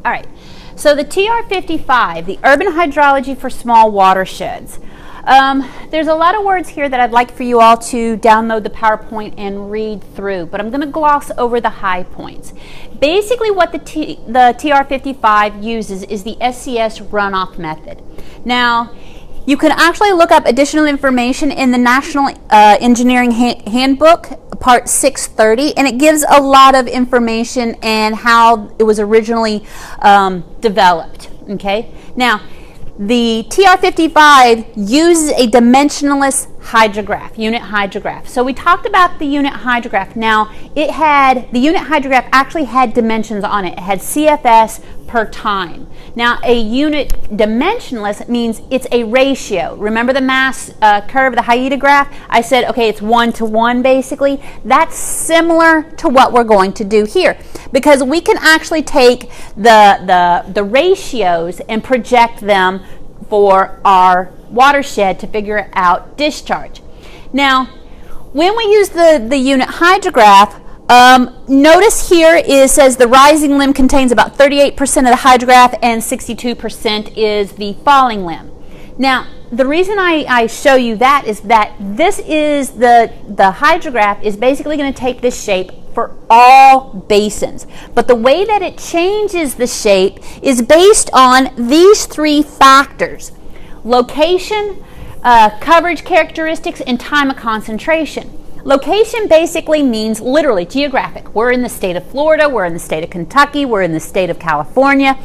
All right, so the TR55, the Urban Hydrology for Small Watersheds. There's a lot of words here that I'd like for you all to download the PowerPoint and read through, but I'm going to gloss over the high points. Basically what the TR55 uses is the SCS runoff method. Now, you can actually look up additional information in the National Engineering Handbook, Part 630, and it gives a lot of information and how it was originally developed. Okay, now the TR55 uses a dimensionless hydrograph, unit hydrograph. So we talked about the unit hydrograph. Now, the unit hydrograph actually had dimensions on it. It had CFS per time. Now, a unit dimensionless means it's a ratio. Remember the mass curve, the HIETA graph? I said, okay, it's 1 to 1 basically. That's similar to what we're going to do here, because we can actually take the ratios and project them for our watershed to figure out discharge. Now, when we use the unit hydrograph, notice here it says the rising limb contains about 38% of the hydrograph and 62% is the falling limb. Now, the reason I show you that is that this is the hydrograph is basically going to take this shape for all basins. But the way that it changes the shape is based on these three factors: location, coverage characteristics, and time of concentration. Location basically means literally geographic. We're in the state of Florida, we're in the state of Kentucky, we're in the state of California.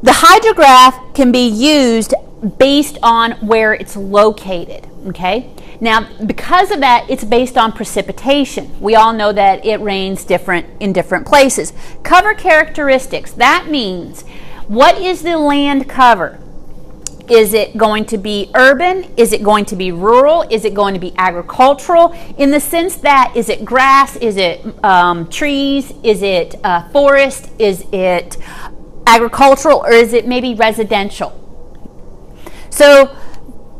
The hydrograph can be used based on where it's located, okay? Now, because of that, it's based on precipitation. We all know that it rains in different places. Cover characteristics, that means what is the land cover? Is it going to be urban? Is it going to be rural? Is it going to be agricultural? In the sense that, is it grass? Is it trees? Is it forest? Is it agricultural? Or is it maybe residential? So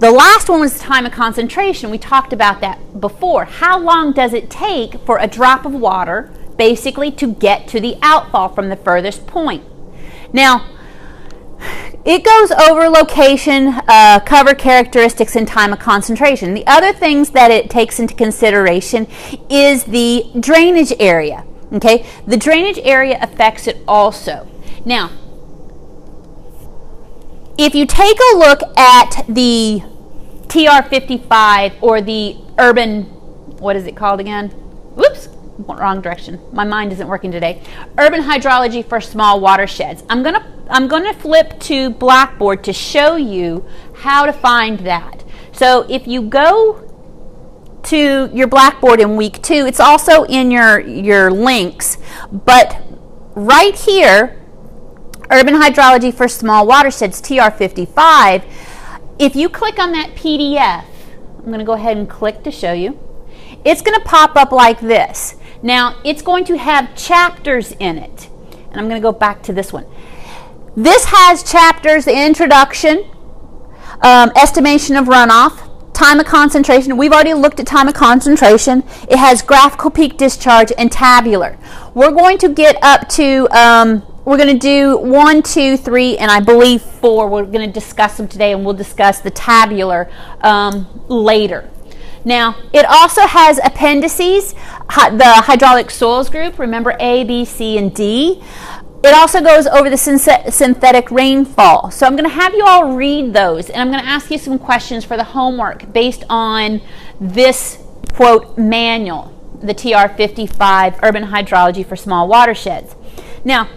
the last one was time of concentration. We talked about that before. How long does it take for a drop of water basically to get to the outfall from the furthest point? Now, it goes over location, cover characteristics, and time of concentration. The other things that it takes into consideration is the drainage area. Okay, the drainage area affects it also. Now, if you take a look at the TR55 or the urban, what is it called again? Whoops, wrong direction. My mind isn't working today. Urban Hydrology for Small Watersheds. I'm gonna flip to Blackboard to show you how to find that. So if you go to your Blackboard in week 2, it's also in your links, but right here, Urban Hydrology for Small Watersheds, TR55, if you click on that PDF, I'm going to go ahead and click to show you, it's going to pop up like this. Now, it's going to have chapters in it, and I'm going to go back to this one. This has chapters: the introduction, estimation of runoff, time of concentration. We've already looked at time of concentration. It has graphical peak discharge and tabular. We're going to get up to, we're going to do 1, 2, 3, and I believe 4. We're going to discuss them today, and we'll discuss the tabular later. Now, it also has appendices, the hydraulic soils group, remember A, B, C, and D. It also goes over the synthetic rainfall. So I'm going to have you all read those, and I'm going to ask you some questions for the homework based on this, quote, manual, the TR55 Urban Hydrology for Small Watersheds. Now,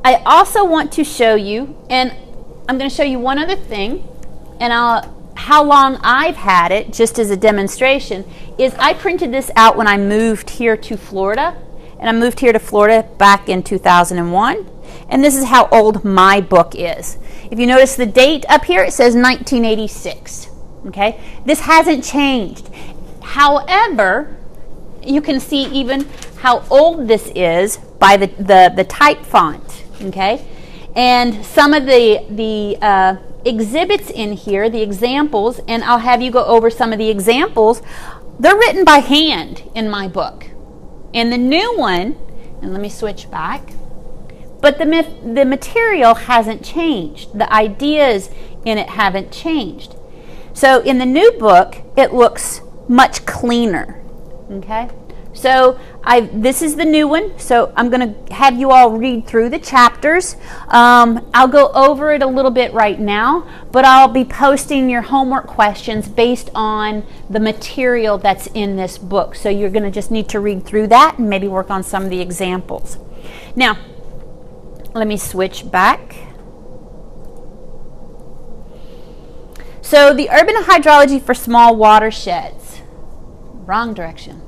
I also want to show you, and I'm going to show you one other thing, and how long I've had it, just as a demonstration, is I printed this out when I moved here to Florida. And I moved here to Florida back in 2001. And this is how old my book is. If you notice the date up here, it says 1986. Okay? This hasn't changed. However, you can see even how old this is by the type font. Okay? And some of the exhibits in here, the examples, and I'll have you go over some of the examples, they're written by hand in my book. And the new one, and let me switch back, but the material hasn't changed. The ideas in it haven't changed. So in the new book, it looks much cleaner. Okay? So this is the new one, so I'm going to have you all read through the chapters. I'll go over it a little bit right now, but I'll be posting your homework questions based on the material that's in this book. So you're going to just need to read through that and maybe work on some of the examples. Now, let me switch back. So the urban hydrology for small watersheds. Wrong direction.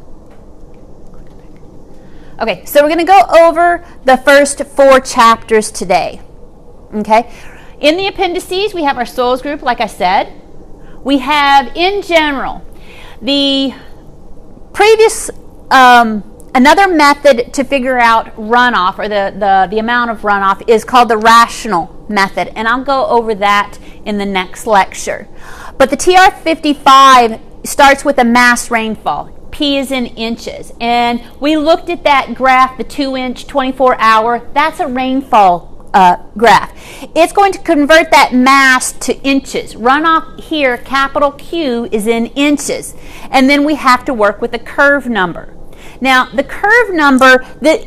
Okay, so we're going to go over the first 4 chapters today. Okay, in the appendices we have our soils group, like I said. We have, in general, the previous, another method to figure out runoff, or the amount of runoff, is called the rational method, and I'll go over that in the next lecture. But the TR55 starts with a mass rainfall. P is in inches, and we looked at that graph, the 2-inch 24-hour. That's a rainfall graph. It's going to convert that mass to inches. Runoff here, capital Q, is in inches, and then we have to work with the curve number. Now, the curve number,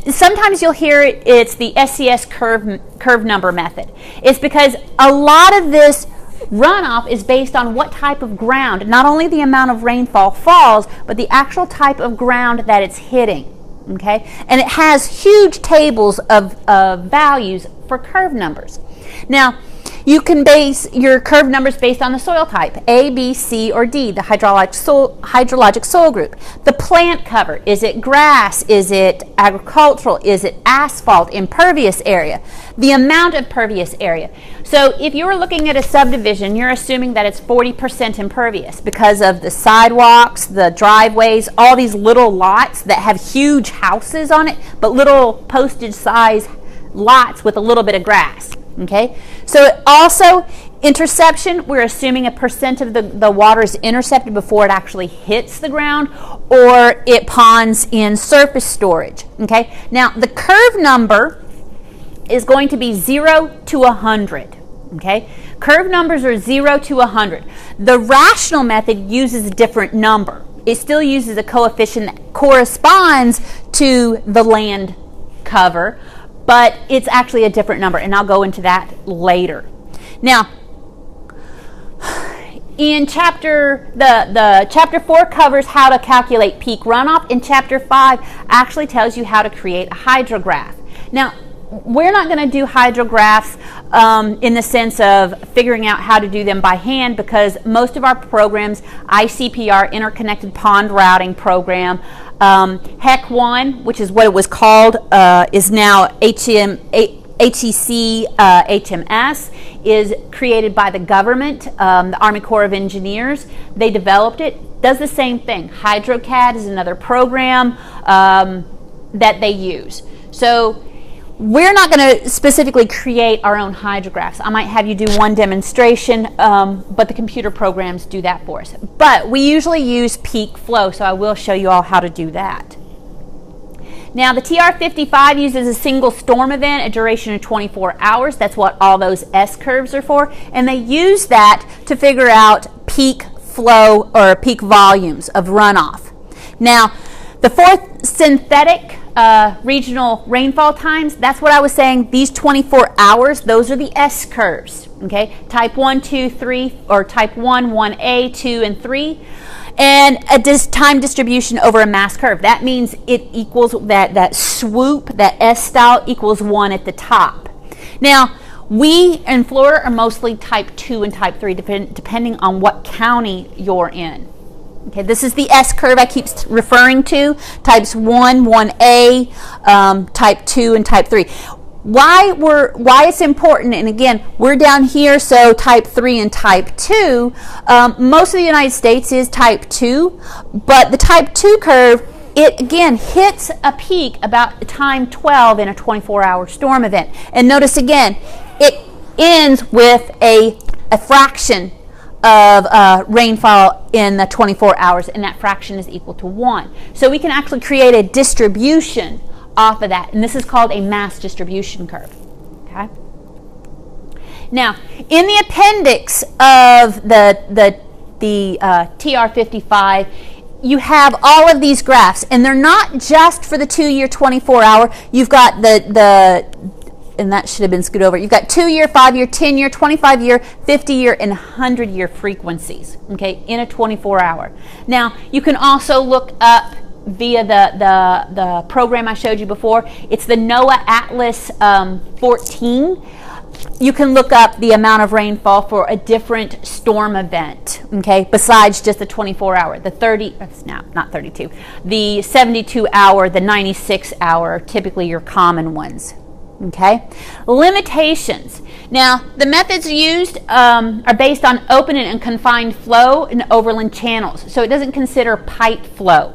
sometimes you'll hear it's the SCS curve number method. It's because a lot of this runoff is based on what type of ground, not only the amount of rainfall falls, but the actual type of ground that it's hitting. Okay, and it has huge tables of values for curve numbers. Now, you can base your curve numbers based on the soil type, A, B, C, or D, the hydrologic soil group. The plant cover, is it grass, is it agricultural, is it asphalt, impervious area, the amount of pervious area. So if you were looking at a subdivision, you're assuming that it's 40% impervious because of the sidewalks, the driveways, all these little lots that have huge houses on it, but little postage size lots with a little bit of grass. Okay, so also interception, we're assuming a percent of the water is intercepted before it actually hits the ground, or it ponds in surface storage. Okay, now the curve number is going to be 0 to 100. Okay, curve numbers are 0 to 100. The rational method uses a different number. It still uses a coefficient that corresponds to the land cover, but it's actually a different number, and I'll go into that later. Now, in the chapter 4 covers how to calculate peak runoff, and chapter 5 actually tells you how to create a hydrograph. Now, we're not going to do hydrographs in the sense of figuring out how to do them by hand, because most of our programs, ICPR, Interconnected Pond Routing Program, HEC 1, which is what it was called, is now HMS, is created by the government, the Army Corps of Engineers. They developed it, does the same thing. HydroCAD is another program that they use. So we're not going to specifically create our own hydrographs. I might have you do one demonstration, but the computer programs do that for us. But we usually use peak flow, so I will show you all how to do that. Now, the TR55 uses a single storm event, a duration of 24 hours. That's what all those S curves are for. And they use that to figure out peak flow or peak volumes of runoff. Now, the fourth synthetic regional rainfall times, that's what I was saying, these 24 hours, those are the S curves, okay? Type 1, 2, 3, or type 1, 1A, 2, and 3. And a time distribution over a mass curve. That means it equals that swoop, that S style equals 1 at the top. Now, we in Florida are mostly type 2 and type 3, depending on what county you're in. Okay, this is the S curve I keep referring to, types 1, 1A, type 2, and type 3. Why it's important, and again, we're down here, so type 3 and type 2. Most of the United States is type 2, but the type 2 curve, it again hits a peak about time 12 in a 24-hour storm event. And notice again, it ends with a fraction of rainfall in the 24 hours, and that fraction is equal to 1. So we can actually create a distribution off of that, and this is called a mass distribution curve. Okay. Now, in the appendix of the TR55, you have all of these graphs, and they're not just for the 2-year, 24-hour. You've got and that should have been scooted over. You've got 2-year, 5-year, 10-year, 25-year, 50-year, and 100-year frequencies, okay, in a 24-hour. Now, you can also look up via the program I showed you before. It's the NOAA Atlas 14. You can look up the amount of rainfall for a different storm event, okay, besides just the 24-hour. The 72-hour, the 96-hour, typically your common ones. Okay, limitations. Now, the methods used are based on open and confined flow in overland channels. So it doesn't consider pipe flow.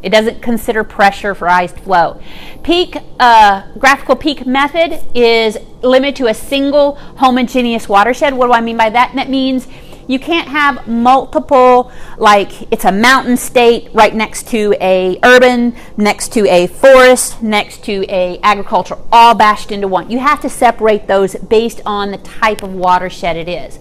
It doesn't consider pressurized flow. Graphical peak method is limited to a single homogeneous watershed. What do I mean by that? And that means you can't have multiple, like it's a mountain state right next to a urban, next to a forest, next to a agriculture, all bashed into one. You have to separate those based on the type of watershed it is.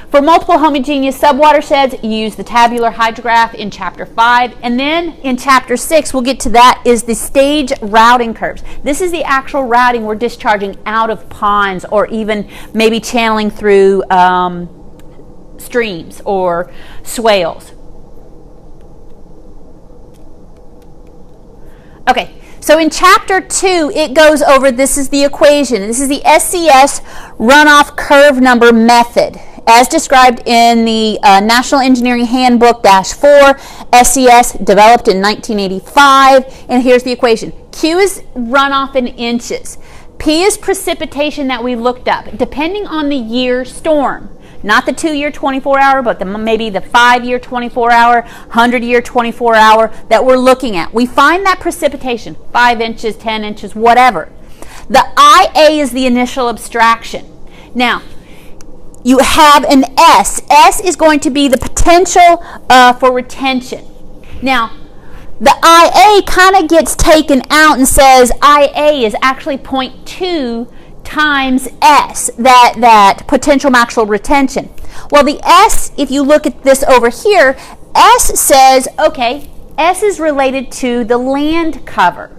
For multiple homogeneous subwatersheds, you use the tabular hydrograph in Chapter 5. And then in Chapter 6, we'll get to that, is the stage routing curves. This is the actual routing we're discharging out of ponds or even maybe channeling through streams or swales. Okay, so in Chapter 2, it goes over, this is the equation. This is the SCS runoff curve number method, as described in the National Engineering Handbook -4, SCS, developed in 1985. And here's the equation. Q is runoff in inches. P is precipitation that we looked up, depending on the year storm. Not the 2-year 24-hour, but maybe the 5-year 24-hour, 100-year 24-hour that we're looking at. We find that precipitation, 5 inches, 10 inches, whatever. The IA is the initial abstraction. Now, you have an S. S is going to be the potential for retention. Now, the IA kind of gets taken out and says IA is actually 0.2 times S, that potential maximum retention. Well, the S, if you look at this over here, S says, okay, S is related to the land cover.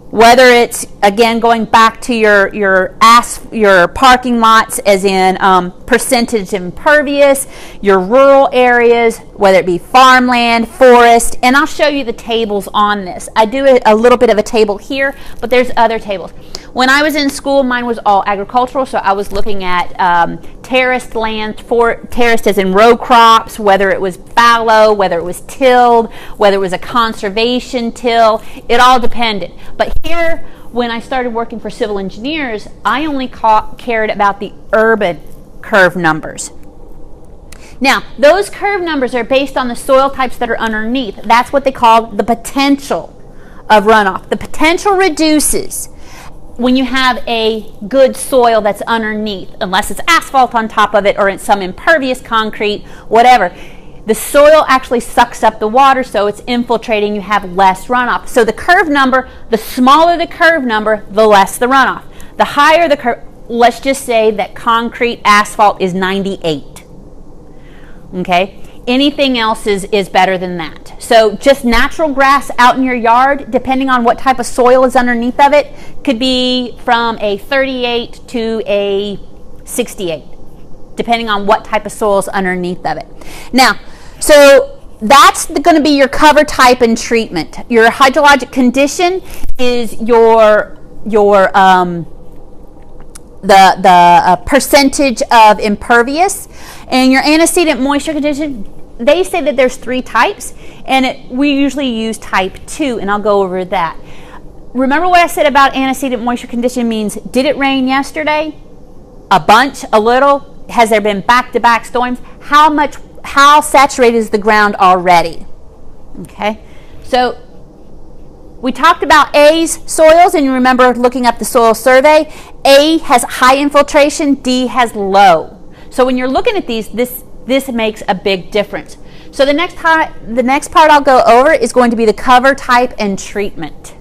Whether it's, again, going back to your parking lots as in percentage impervious, your rural areas, whether it be farmland, forest, and I'll show you the tables on this. I do a little bit of a table here, but there's other tables. When I was in school, mine was all agricultural, so I was looking at terraced land, terraced as in row crops, whether it was fallow, whether it was tilled, whether it was a conservation till, it all depended. But here, when I started working for civil engineers, I only cared about the urban curve numbers. Now, those curve numbers are based on the soil types that are underneath. That's what they call the potential of runoff. The potential reduces when you have a good soil that's underneath, unless it's asphalt on top of it or it's some impervious concrete, whatever. The soil actually sucks up the water, so it's infiltrating, you have less runoff. So the curve number, the smaller the curve number, the less the runoff. The higher the curve, let's just say that concrete asphalt is 98. Okay? Anything else is better than that. So just natural grass out in your yard, depending on what type of soil is underneath of it, could be from a 38 to a 68, depending on what type of soil is underneath of it. Now, so that's going to be your cover type and treatment. Your hydrologic condition is the percentage of impervious, and your antecedent moisture condition. They say that there's 3 types, and we usually use type 2, and I'll go over that. Remember what I said about antecedent moisture condition means, did it rain yesterday? A bunch, a little? Has there been back-to-back storms? How saturated is the ground already? Okay, so we talked about A's soils, and you remember looking up the soil survey. A has high infiltration, D has low. So when you're looking at these, this makes a big difference. So the next part I'll go over is going to be the cover type and treatment.